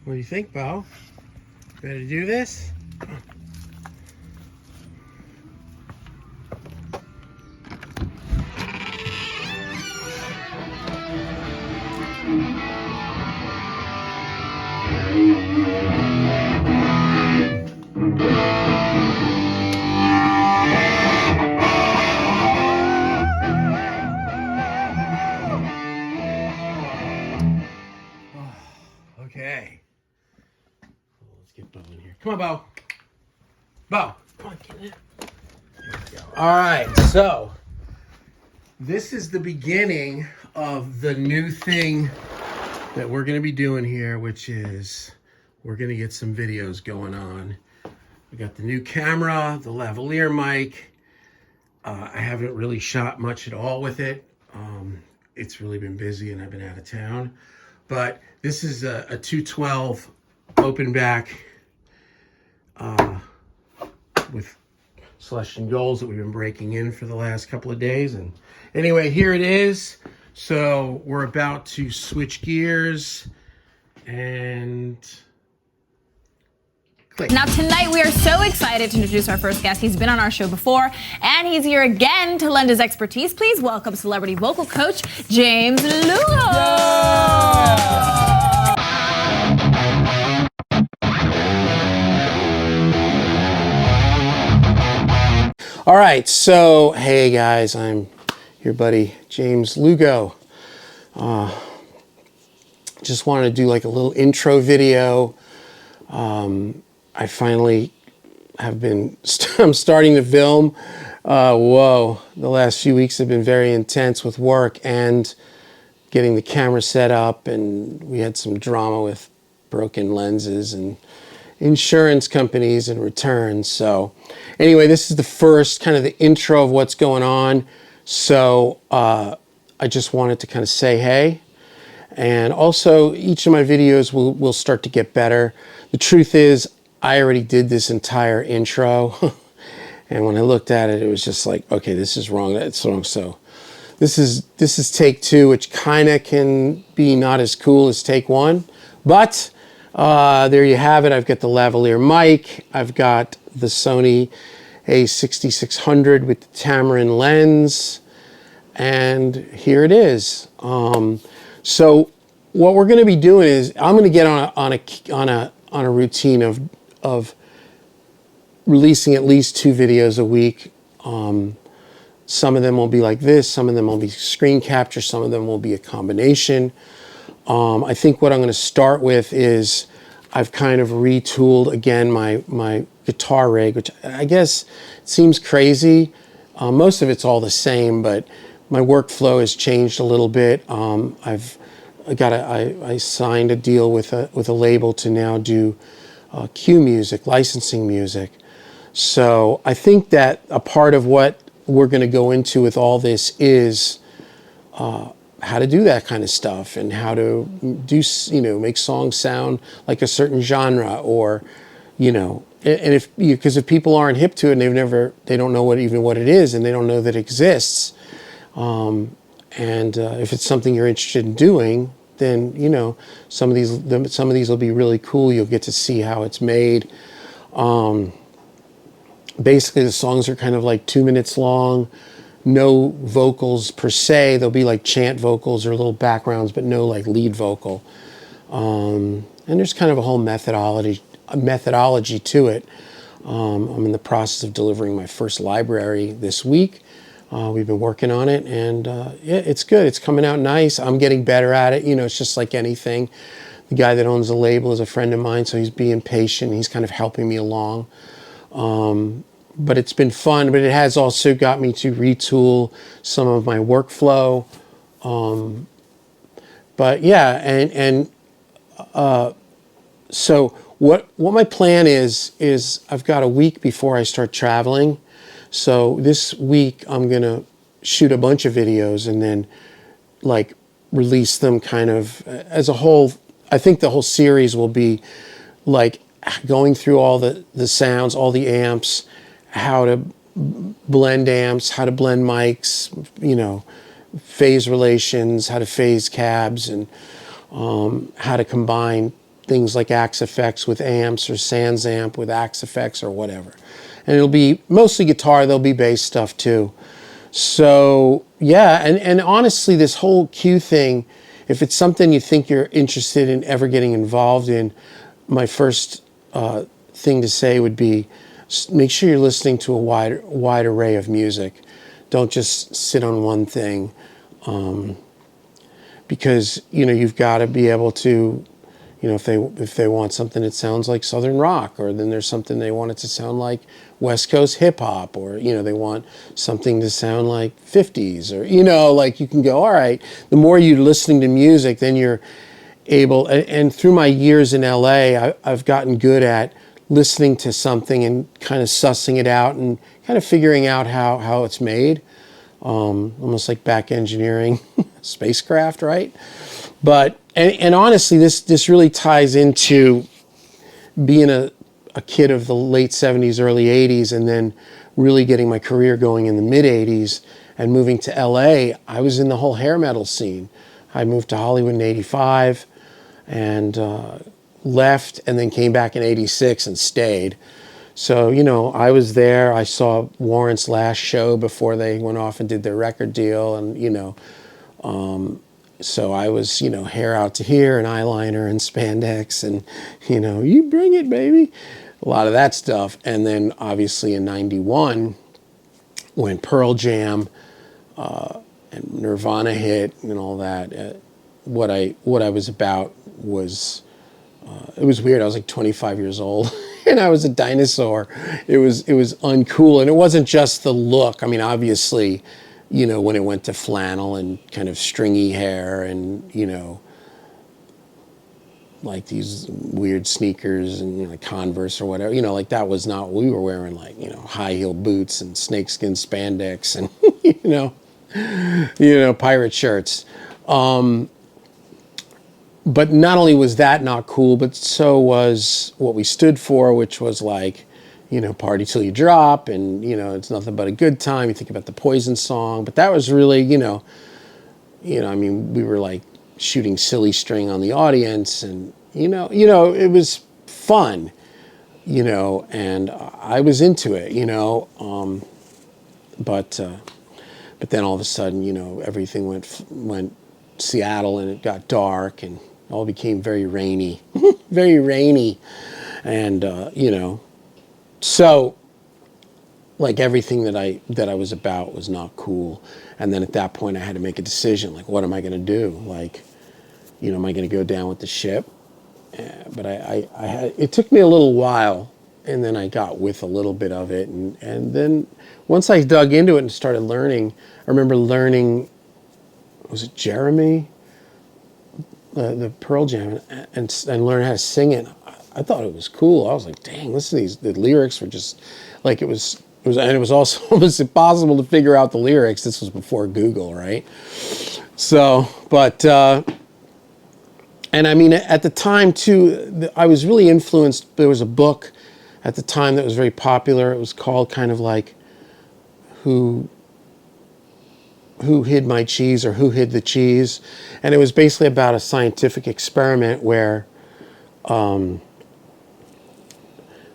What do you think, Bo? Ready to do this? Okay. Let's get Bo in here. Come on, Bo. Bo, come on, get in. There we go. All right, so this is the beginning of the new thing that we're going to be doing here, which is we're going to get some videos going on. We got the new camera, the lavalier mic. I haven't really shot much at all with it. It's really been busy and I've been out of town. But this is a 212 open back with Celestian Goals that we've been breaking in for the last couple of days. And anyway, here it is. So we're about to switch gears and click. Now tonight we are so excited to introduce our first guest. He's been on our show before and he's here again to lend his expertise. Please welcome celebrity vocal coach James Lugo. All right, so hey guys, I'm your buddy James Lugo. Just wanted to do like a little intro video. I finally have been, I'm starting to film. The last few weeks have been very intense with work and getting the camera set up, and we had some drama with broken lenses and insurance companies and returns. So anyway, this is the first kind of the intro of what's going on. So I just wanted to kind of say hey. And also each of my videos will start to get better. The truth is I already did this entire intro. And when I looked at it, it was just like, okay, this is wrong, that's wrong. So this is take two, which kind of can be not as cool as take one. But there you have it. I've got the lavalier mic. I've got the Sony a6600 with the Tamarind lens. And here it is. So what we're going to be doing is I'm going to get on a routine of releasing at least 2 videos a week. Some of them will be like this. Some of them will be screen capture. Some of them will be a combination. I think what I'm going to start with is I've kind of retooled again my guitar rig, which I guess seems crazy. Most of it's all the same, but my workflow has changed a little bit. I signed a deal with a label to now do cue music, licensing music. So I think that a part of what we're going to go into with all this is how to do that kind of stuff and how to do, make songs sound like a certain genre, or, and because if people aren't hip to it and they don't know what it is, and they don't know that it exists. If it's something you're interested in doing, then, some of these will be really cool. You'll get to see how it's made. Basically the songs are kind of like 2 minutes long. No vocals per se. There'll be like chant vocals or little backgrounds, but no like lead vocal. And there's kind of a whole methodology to it. I'm in the process of delivering my first library this week. We've been working on it, and it's good. It's coming out nice. I'm getting better at it. It's just like anything. The guy that owns the label is a friend of mine, so he's being patient. He's kind of helping me along. But it's been fun, but it has also got me to retool some of my workflow. But yeah, so what my plan is I've got a week before I start traveling. So this week I'm gonna shoot a bunch of videos and then like release them kind of as a whole. I think the whole series will be like going through all the sounds, all the amps, how to blend amps, how to blend mics, phase relations, how to phase cabs, and how to combine things like Axe Effects with amps or Sans Amp with Axe Effects or whatever. And it'll be mostly guitar, there'll be bass stuff too. So yeah, and honestly, this whole Q thing, if it's something you think you're interested in ever getting involved in, my first thing to say would be make sure you're listening to a wide array of music. Don't just sit on one thing, because you've got to be able to, if they want something that sounds like Southern rock, or then there's something they want it to sound like West Coast hip hop, or they want something to sound like 50s, or like you can go, all right. The more you're listening to music, then you're able. And through my years in LA, I've gotten good at listening to something and kind of sussing it out and kind of figuring out how it's made, almost like back engineering spacecraft, right? But and honestly, this really ties into being a kid of the late 70s, early 80s, and then really getting my career going in the mid 80s and moving to LA. I was in the whole hair metal scene. I moved to Hollywood in 85 and left, and then came back in 86 and stayed. So, I was there. I saw Warrant's last show before they went off and did their record deal. And, so I was, hair out to here and eyeliner and spandex and, you bring it, baby. A lot of that stuff. And then obviously in 91, when Pearl Jam and Nirvana hit and all that, what I was about was, it was weird. I was like 25 years old and I was a dinosaur. It was uncool. And it wasn't just the look. I mean, obviously, when it went to flannel and kind of stringy hair and, like these weird sneakers and like Converse or whatever, like that was not what we were wearing, like, high heel boots and snakeskin spandex and, pirate shirts. But not only was that not cool, but so was what we stood for, which was like, party till you drop, and, it's nothing but a good time. You think about the Poison song, but that was really, I mean, we were like shooting silly string on the audience, and, it was fun, and I was into it, but then all of a sudden, everything went Seattle, and it got dark, and all became very rainy, very rainy, and so like everything that I was about was not cool. And then at that point, I had to make a decision, like, what am I going to do? Like, am I going to go down with the ship? But it took me a little while, and then I got with a little bit of it, and then once I dug into it and started learning, I remember learning, was it Jeremy? The Pearl Jam, and learn how to sing it. I thought it was cool. I was like, dang, listen to these. The lyrics were just like, it was, and it was also almost impossible to figure out the lyrics. This was before Google, right? So, but, and I mean, at the time too, I was really influenced. There was a book at the time that was very popular. It was called kind of like, Who Hid My Cheese, or Who Hid the Cheese? And it was basically about a scientific experiment where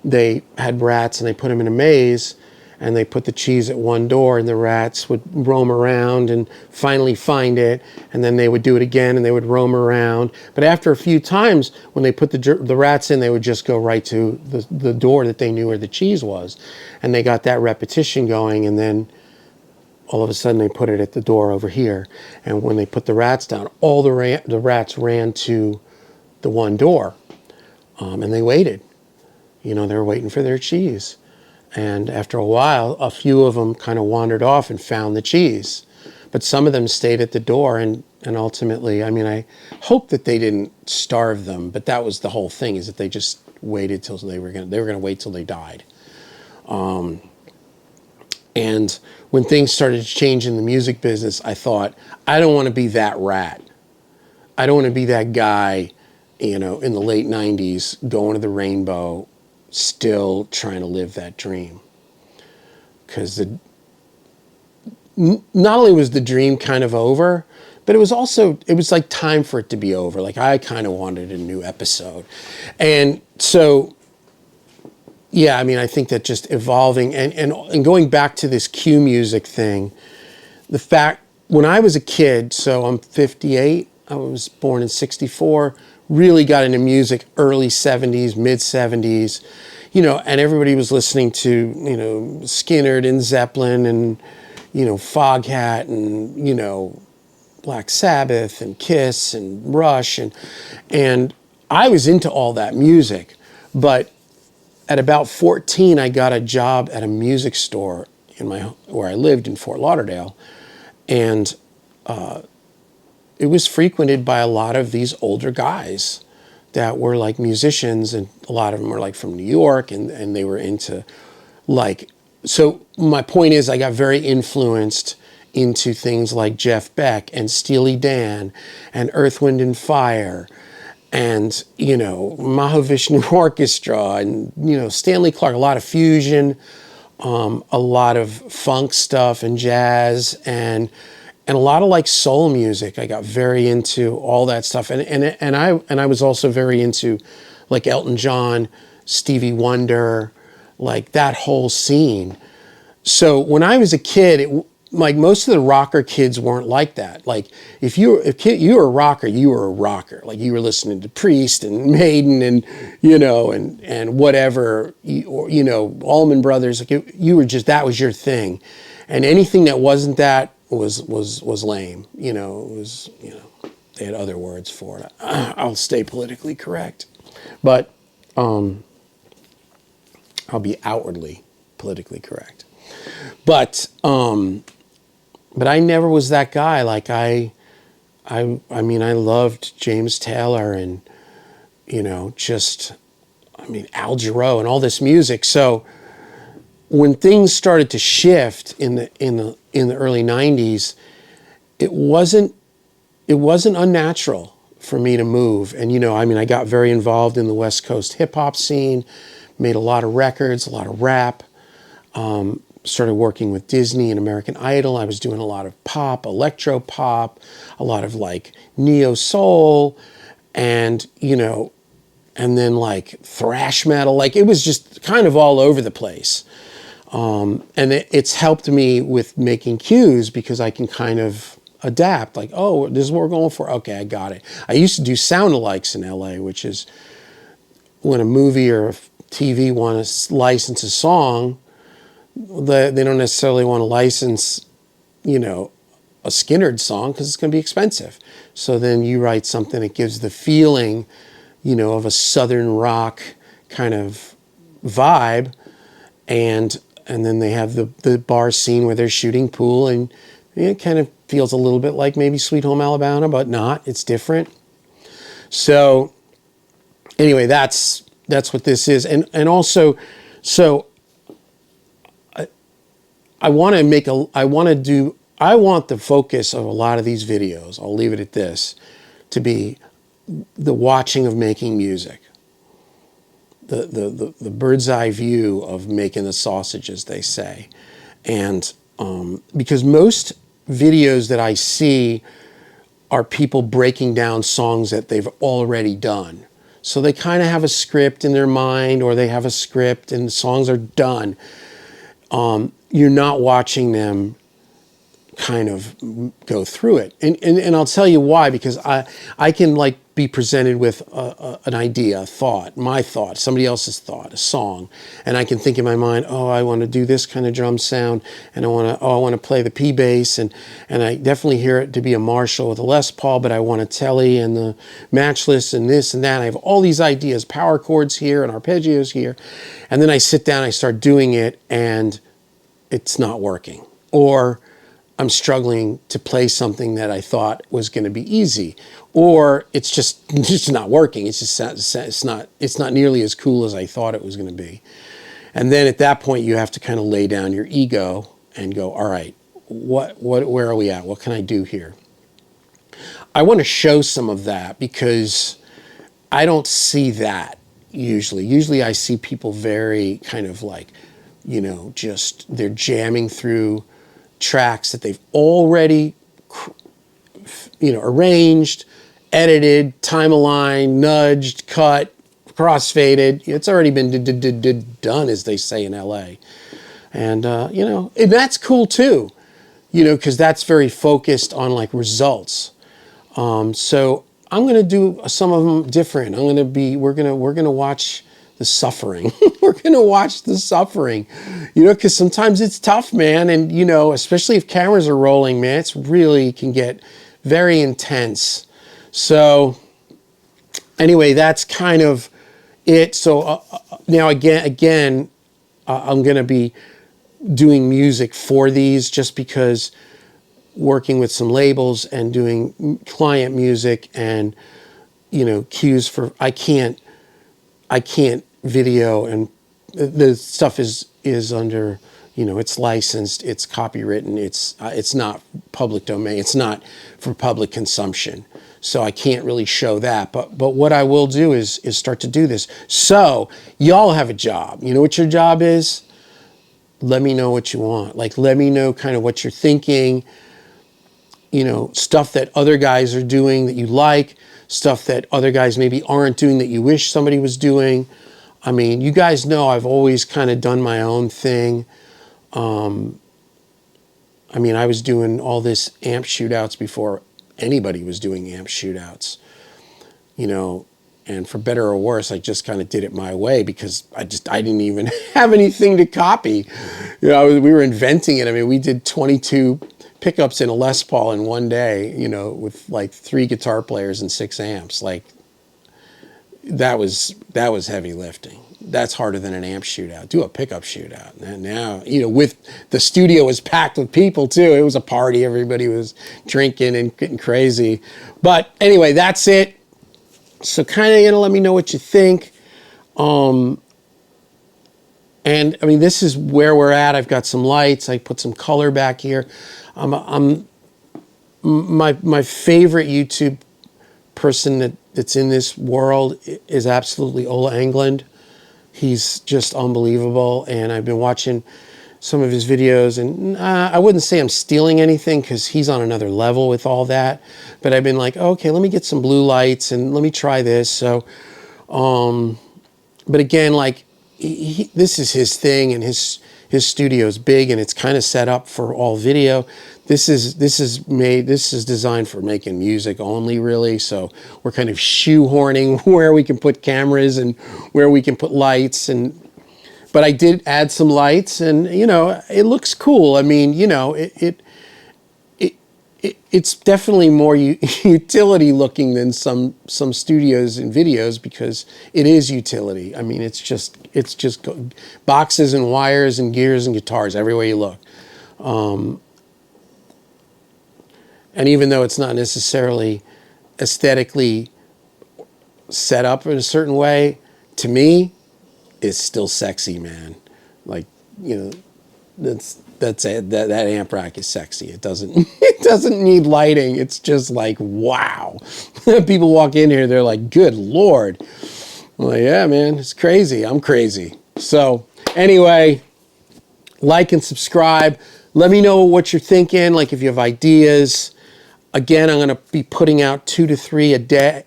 they had rats and they put them in a maze, and they put the cheese at one door, and the rats would roam around and finally find it, and then they would do it again and they would roam around. But after a few times, when they put the rats in, they would just go right to the door that they knew where the cheese was. And they got that repetition going, and then all of a sudden they put it at the door over here. And when they put the rats down, all the rats ran to the one door, and they waited. They were waiting for their cheese. And after a while, a few of them kind of wandered off and found the cheese. But some of them stayed at the door, and ultimately, I mean, I hope that they didn't starve them, but that was the whole thing, is that they just waited till they were going to wait till they died. And when things started to change in the music business, I thought, I don't want to be that rat. I don't want to be that guy, in the late 90s, going to the Rainbow, still trying to live that dream. Because not only was the dream kind of over, but it was also, it was like time for it to be over. Like I kind of wanted a new episode. And so, yeah, I mean, I think that just evolving and going back to this cue music thing, the fact, when I was a kid, so I'm 58, I was born in 64, really got into music early 70s, mid 70s, you know, and everybody was listening to, you know, Skynyrd and Zeppelin and, you know, Foghat and, you know, Black Sabbath and Kiss and Rush, and I was into all that music. But at about 14, I got a job at a music store in where I lived in Fort Lauderdale, and it was frequented by a lot of these older guys that were like musicians, and a lot of them were like from New York, and they were into like, so my point is I got very influenced into things like Jeff Beck and Steely Dan and Earth, Wind and Fire and, you know, Mahavishnu Orchestra and, you know, Stanley Clarke, a lot of fusion, a lot of funk stuff and jazz and a lot of like soul music. I got very into all that stuff. And I was also very into like Elton John, Stevie Wonder, like that whole scene. So when I was a kid, like most of the rocker kids weren't like that. Like if you were a rocker, you were a rocker. Like you were listening to Priest and Maiden and, you know, and whatever, you know, Allman Brothers. Like you were just, that was your thing. And anything that wasn't that was lame. You know, it was, you know, they had other words for it. I'll stay politically correct, but I'll be outwardly politically correct. But I never was that guy. Like I mean, I loved James Taylor and, you know, just, I mean, Al Jarreau and all this music. So when things started to shift in the early 90s, it wasn't unnatural for me to move. And, you know, I mean, I got very involved in the West Coast hip hop scene, made a lot of records, a lot of rap, started working with Disney and American Idol. I was doing a lot of pop, electro pop, a lot of like neo soul, and, you know, and then like thrash metal. Like it was just kind of all over the place. And it's helped me with making cues because I can kind of adapt. Like, oh, this is what we're going for. Okay, I got it. I used to do sound-alikes in LA, which is when a movie or a TV want to license a song, they don't necessarily want to license, you know, a Skynyrd song because it's going to be expensive. So then you write something that gives the feeling, you know, of a Southern rock kind of vibe, and then they have the bar scene where they're shooting pool, and it kind of feels a little bit like maybe Sweet Home Alabama, but not. It's different. So anyway, that's what this is, and also, so I want the focus of a lot of these videos, I'll leave it at this, to be the watching of making music. The bird's eye view of making the sausage, as they say. And because most videos that I see are people breaking down songs that they've already done. So they kind of have a script in their mind, or they have a script and the songs are done. You're not watching them kind of go through it. And I'll tell you why, because I can like be presented with an idea, a thought, my thought, somebody else's thought, a song, and I can think in my mind, oh, I want to do this kind of drum sound, and I want to play the P bass, and I definitely hear it to be a Marshall with a Les Paul, but I want a Telly and the matchless and this and that. I have all these ideas, power chords here and arpeggios here, and then I sit down, I start doing it, and it's not working, or I'm struggling to play something that I thought was going to be easy, or it's just not working. It's not nearly as cool as I thought it was going to be. And then at that point, you have to kind of lay down your ego and go, all right, where are we at? What can I do here? I want to show some of that because I don't see that usually. Usually I see people very kind of like, you know, just they're jamming through tracks that they've already arranged, edited, time-aligned, nudged, cut, crossfaded. It's already been done, as they say in LA. And, and that's cool too, because that's very focused on like results. So I'm going to do some of them different. We're going to watch the suffering. We're going to watch the suffering, because sometimes it's tough, man. And, especially if cameras are rolling, man, it's really can get very intense. So anyway, that's kind of it. So now again, I'm going to be doing music for these just because working with some labels and doing client music and, cues for, I can't video, and the stuff is under, it's licensed, it's copywritten, it's not public domain, it's not for public consumption. So I can't really show that. But what I will do is start to do this. So y'all have a job. You know what your job is? Let me know what you want. Like, let me know kind of what you're thinking, stuff that other guys are doing that you like, stuff that other guys maybe aren't doing that you wish somebody was doing. I mean, you guys know I've always kind of done my own thing. I was doing all this amp shootouts before anybody was doing amp shootouts, and for better or worse, I just kind of did it my way because I didn't even have anything to copy. We were inventing it. I mean, we did 22 pickups in a Les Paul in one day, with like 3 guitar players and 6 amps. Like, that was heavy lifting. That's harder than an amp shootout. Do a pickup shootout. And now, with the studio was packed with people too. It was a party. Everybody was drinking and getting crazy. But anyway, that's it. So kind of, let me know what you think. And I mean, this is where we're at. I've got some lights. I put some color back here. My favorite YouTube person that's in this world is absolutely Ola Englund. He's just unbelievable, and I've been watching some of his videos, and I wouldn't say I'm stealing anything because he's on another level with all that, but I've been like, okay, let me get some blue lights and let me try this. So, but again, like, this is his thing, and his studio is big, and it's kind of set up for all video. This is designed for making music only, really. So we're kind of shoehorning where we can put cameras and where we can put lights. But I did add some lights, and it looks cool. I mean, it's definitely more utility looking than some studios and videos, because it is utility. I mean, it's just boxes and wires and gears and guitars everywhere you look. And even though it's not necessarily aesthetically set up in a certain way, to me, it's still sexy, man. Like, that's it. That amp rack is sexy. It doesn't need lighting. It's just like, wow. People walk in here, they're like, good Lord. I'm like, yeah, man, it's crazy. I'm crazy. So anyway, like and subscribe. Let me know what you're thinking. Like, if you have ideas. Again, I'm going to be putting out 2 to 3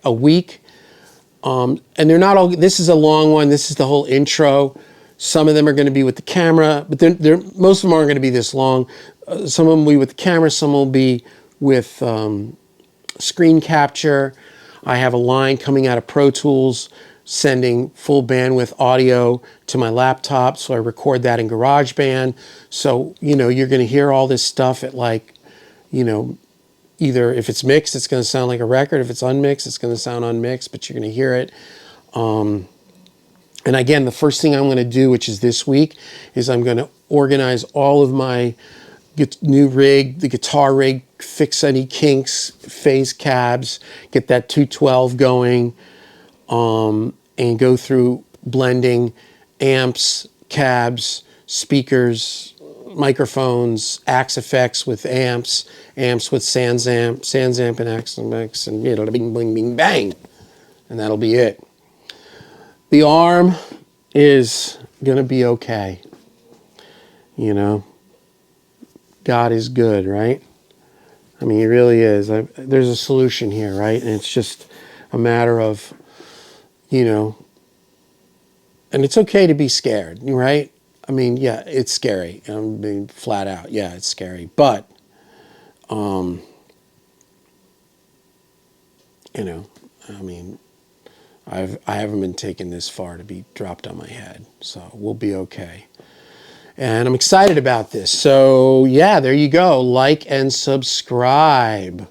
a week. And they're not all, this is a long one. This is the whole intro. Some of them are going to be with the camera, but most of them aren't going to be this long. Some of them will be with the camera. Some will be with screen capture. I have a line coming out of Pro Tools sending full bandwidth audio to my laptop. So I record that in GarageBand. So, you're going to hear all this stuff at like, either if it's mixed, it's going to sound like a record. If it's unmixed, it's going to sound unmixed, but you're going to hear it. And again, the first thing I'm going to do, which is this week, is I'm going to organize all of my new rig, the guitar rig, fix any kinks, phase cabs, get that 212 going, and go through blending amps, cabs, speakers, microphones, Axe effects with amps with Sans amp and Axe effects, and bing, bing, bing, bang. And that'll be it. The arm is going to be okay. God is good, right? I mean, it really is. There's a solution here, right? And it's just a matter of, you know, and it's okay to be scared, right? I mean, yeah, it's scary. I'm being flat out. Yeah, it's scary. But, you know, I mean, I haven't been taken this far to be dropped on my head. So we'll be okay. And I'm excited about this. So, yeah, there you go. Like and subscribe.